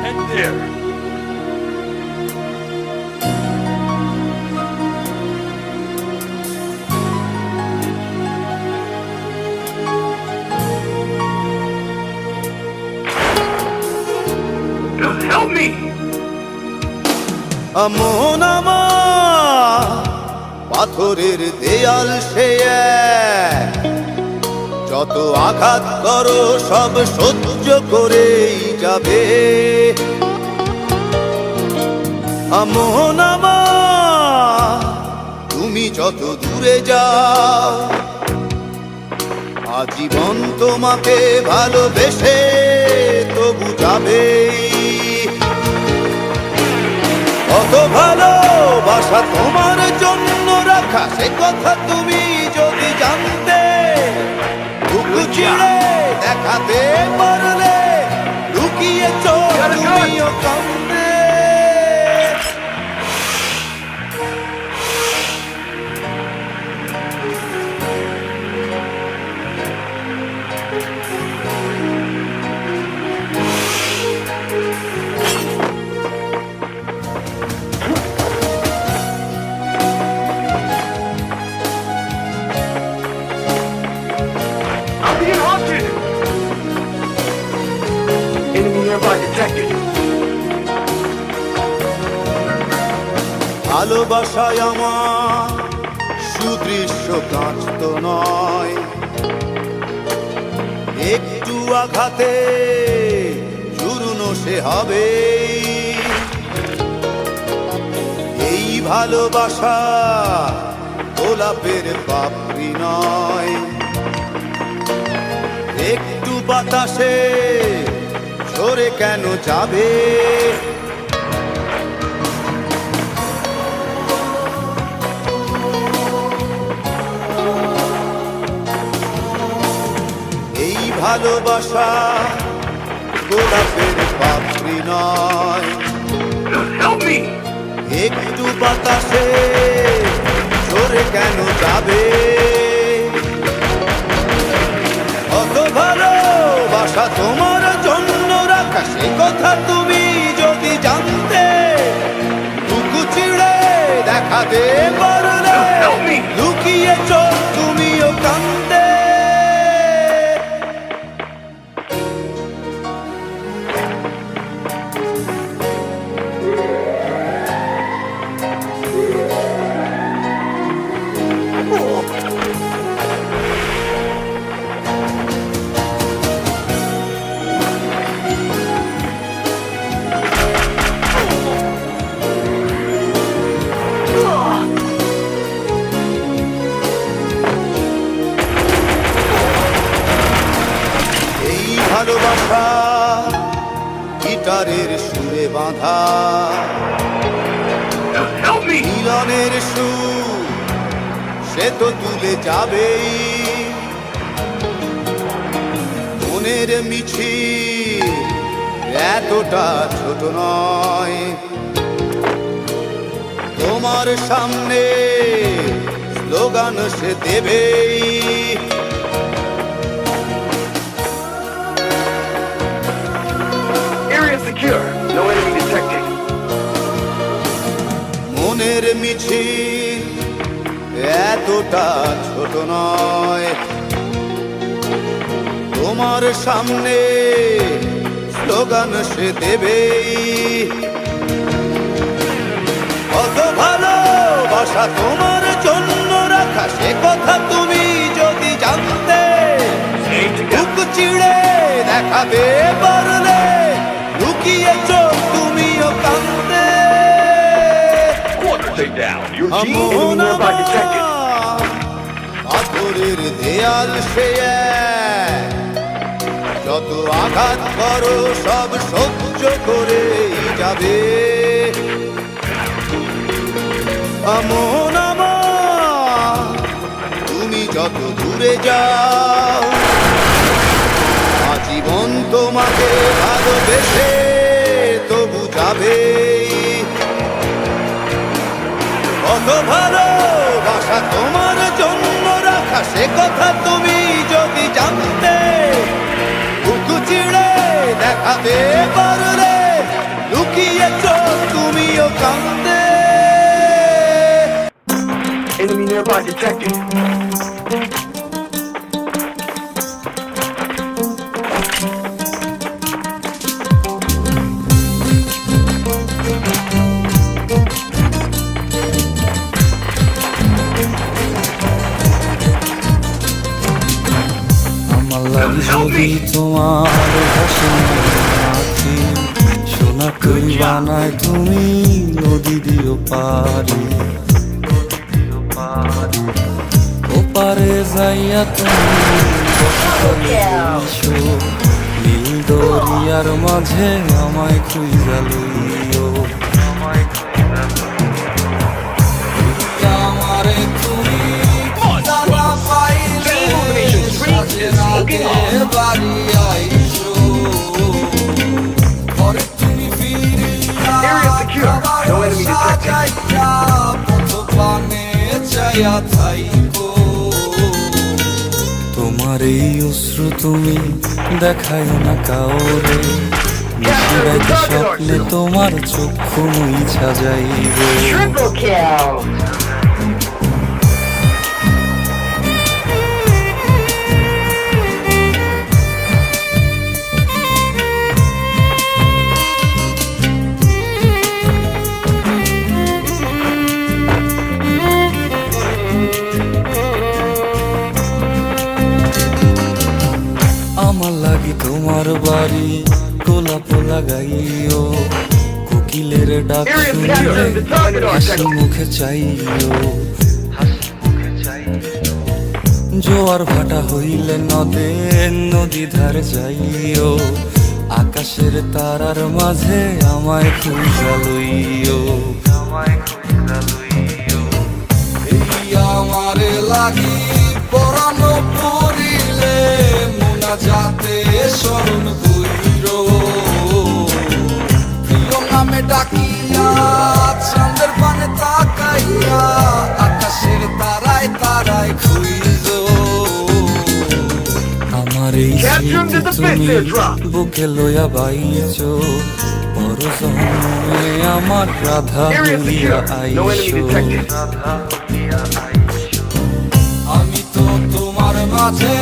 And there. Help me! মন আমার পাথরের দেয়াল সে এক। যত আঘাত করো সব সহ্য করেই যাবে। মন আমার তুমি যত দূরে যাও, আজীবন তোমাকে ভালোবেসে তবু যাবেই। কত ভালোবাসা তোমার জন্য রাখা সে কথা তুমি যদি জানতে, বুক চিড়ে দেখাতে পারলে লুকিয়েছ তুমিও কাঁদতে। Enemy nearby detected. ভালোবাসায় আমার সুদৃশ্য কাঁচ তো নয়, একটু আঘাতে চূর্ণ সে হবে। এই ভালোবাসা গোলাপের পাপড়ি নয়, একটু বাতাসে ঝরে কেন যাবে। এই ভালোবাসা গোলাপের পাপড়ি নয়, Help me! একটু বাতাসে ঝরে কেন যাবে। কত ভালোবাসা তোমার জন্য রাখা সে কথা তুমি যদি জানতে, বুক চিড়ে দেখাতে পারলে লুকিয়েছ তুমিও কাঁদতে। ভালোবাসা গিটারের সুরে বাঁধা, মিলনের সুর সে তো তুলে যাবেই। মনের মিছিল এতটা ছোট নয়, তোমার সামনে স্লোগান সে দেবেই। Secure. No enemy detected. মনের মিছিল এতটা ছোট নয়, তোমার সামনে স্লোগান সে দেবেই। কত ভালোবাসা তোমার জন্য রাখা সে কথা তুমি যদি জানতে, বুক চিড়ে দেখাতে পারলে লুকিয়েছ তুমিও কাঁদতে। Stay down. Your team enemy nearby detected. পাথরের দেয়াল সে এক। যত আঘাত করো সব সহ্য করেই যাবে। মন আমার তুমি যত দূরে যাও, আজীবন তোমাকে ভালোবেসে তবু যাবেই। কত ভালোবাসা তোমার জন্য রাখা সে কথা তুমি যদি জানতে, বুক চিড়ে দেখাতে পারলে nearby detected. আমার লাগি যদি তোমার ভাষা আছি সোনা করি বানায় তুমি নদী দিও পারি ওপারে যাইয়া তুমি বসো নীল দরিয়ার মাঝে আমায় খুঁজা লইও আমারে তুমি জানা পাইলে সাজে রাগে বাড়ি আইসো ঘরে তুমি ফিরিয়া Area secure. No enemy detected. সাজাইয়া পথ পানে চাইয়া থাইকো তোমার এই অশ্রু তুমি দেখায় না কাউরে নিশিরাতে স্বপ্নে তোমার চক্ষু মুইছা যাইবে Triple kill. আমার লাগি তোমার বাড়ি গোলাপ লাগাইও কোকিলের ডাক শুনলে হাসি মুখে চাইও জোয়ার ভাটা হইলে নদে নদী ধার যাইও আকাশের তারার মাঝে আমায় খুঁজা লইও এই আমারে লাগি পরানো পড়িলে মোনা যাতে স্মরণ কইরো প্রিয় নামে ডাকিয়া চাঁদের পানে তাকাইয়া আকাশের তারায় তারায় খুঁজো আমার এই স্মৃতি তুমি বুকে লইয়া বাইছো বড় জন্মে আমার রাধা Area হইয়া secure. No enemy আইছো detected. আমি তো তোমার মাঝে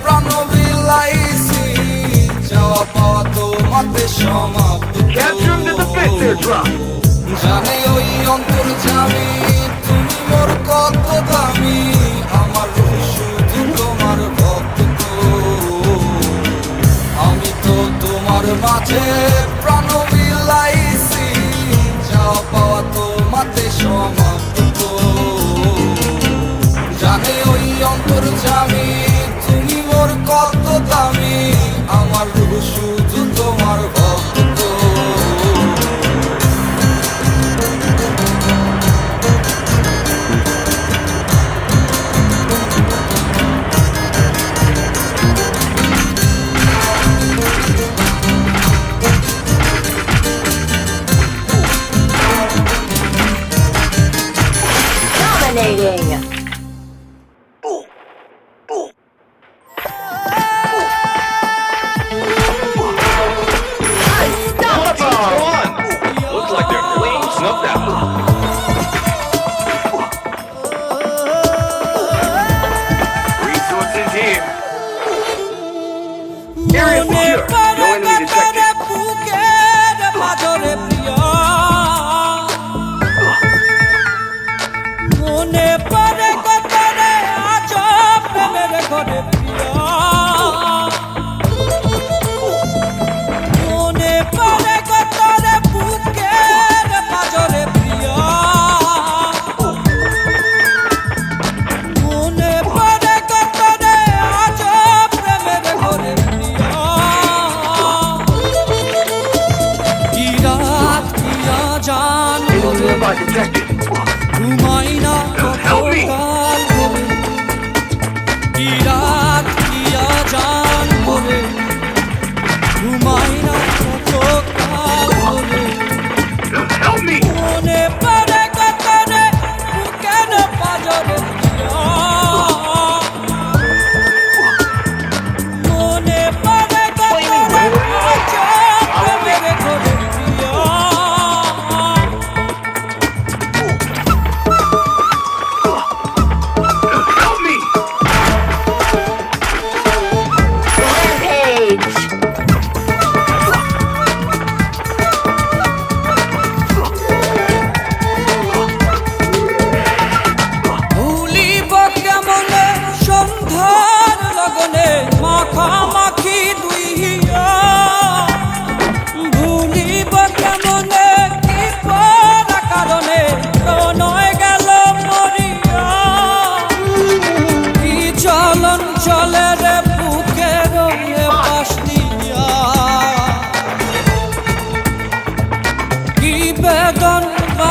প্রাণ বিলাইছি যাওয়া পাওয়া তোমাতে সমাপ্ত Capture him to the fifth airdrop. জানে ওই অন্তর জানি তুমি মোর কত দামি আমার রূহ শুধু তোমার ভক্ত আমি তো তোমার মাঝে প্রাণ বিলাইছি যাওয়া পাওয়া তোমাতে সমাপ্ত জানে ওই অন্তর জানি তুমি মোর কত দামি আমার রূহ শুধু তোমার ভক্ত Dominating. Looks like they're clean snuffed out. Resources here. Area secure. No enemy detected. মনে পড়ে কতরে আজ প্রেমের ঘরে প্রিয় মনে পড়ে কতরে বুকের পাজরে প্রিয় মনে পড়ে কতরে আজ প্রেমের ঘরে প্রিয় কি রাত কিয়া জান Enemy nearby detected. ঘুমাই না Help me. কাল করে কি রাত কিয়া জান করে ঘুমাই না কাল করে Help me. মনে পড়ে কতরে বুকের পাজরে প্রিয় মনে পড়ে কতরে আজ প্রেমের ঘরে প্রিয়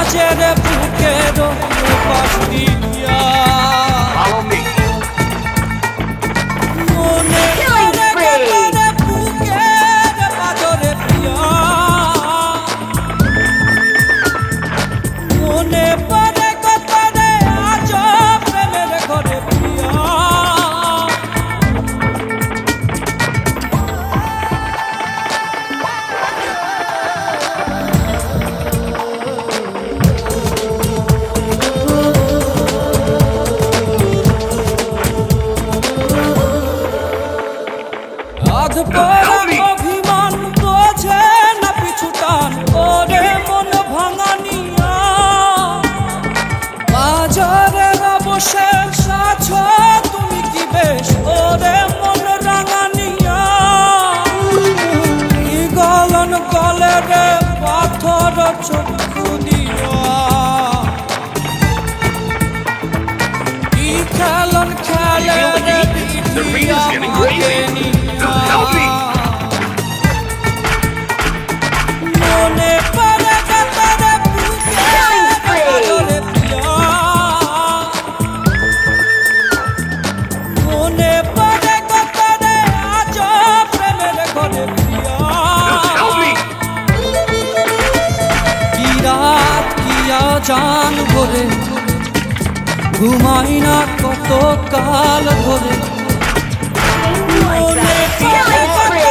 মাঝের বুকের পাশ দিয়া Follow me. মনে পড়ে কাটারে বুকের পাথরে প্রিয়া মনে পড়ে কাটারে আজ প্রেমের ঘরে প্রিয়া আধ পড়া অভিমান বোঝে না পিছু টান ওরে মন ভাঙানিয়া বাজারে অবশেষ আছো তুমি কি বেশ ওরে মন রাঙানিয়া কি গলন গলে রে পাথর চক্ষু দিয়া কি খেলন খেলে রে The arena's getting crazy. Help me. মনে পড়ে কাটারে বুকের পাথরে প্রিয়া মনে পড়ে কাটারে আজ প্রেমের ঘরে প্রিয়া Help me. কি রাত কিয়া জান ভরে ঘুমাই না কত কাল ধরে মনে পড়ে কাটারে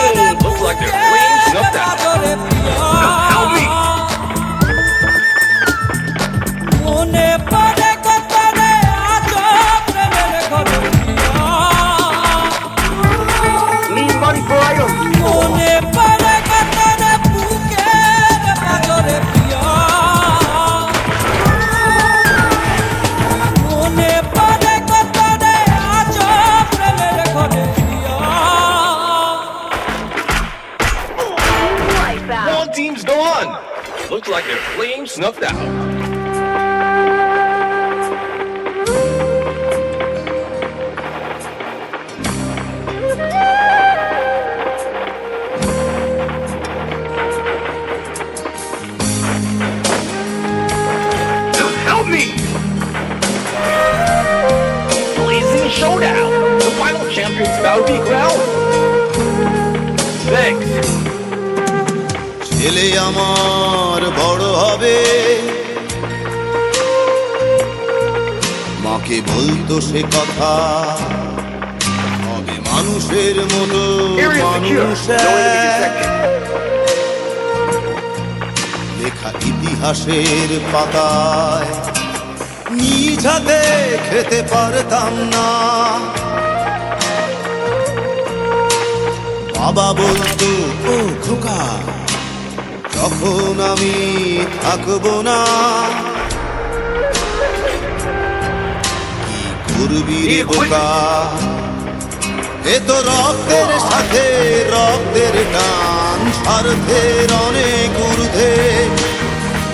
Looks like they're playing snuffed out. পাথরে প্রিয়া Help me. মনে পড়ে কাটারে আজ প্রেমের ঘরে প্রিয়া Need money for items. মনে পড়ে কাটারে বুকের পাথরে প্রিয়া মনে পড়ে কাটারে আজ প্রেমের ঘরে প্রিয়া One team's gone. Looks like they're playing snuffed out. Help me! Blazing Showdown! The final champion's about to be crowned. Thanks. ছেলে আমার বড় হবে, মাকে বলতো সে কথা, হবে মানুষের মতো Area secure. মানুষ No enemy এক। detected. লেখা ইতিহাসের পাতায় নিজ হাতে খেতে পারতাম না, বাবা বলতো ও খোকা যখন আমি থাকবো না, কি করবি রে বোকা, এ তো রক্তের সাথে রক্তের টান, স্বার্থের অনেক ঊর্ধ্বে,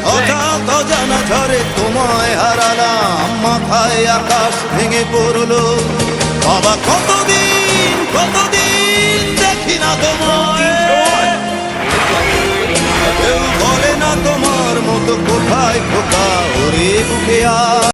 হঠাৎ অজানা ঝড়ে তোমায় হারালাম, মাথায় আকাশ ভেঙে পড়লো, বাবা কতদিন কতদিন দেখি না তোমায়, কেউ বলে না তোমার মতো কোথায় খোকা ওরে বুকে আ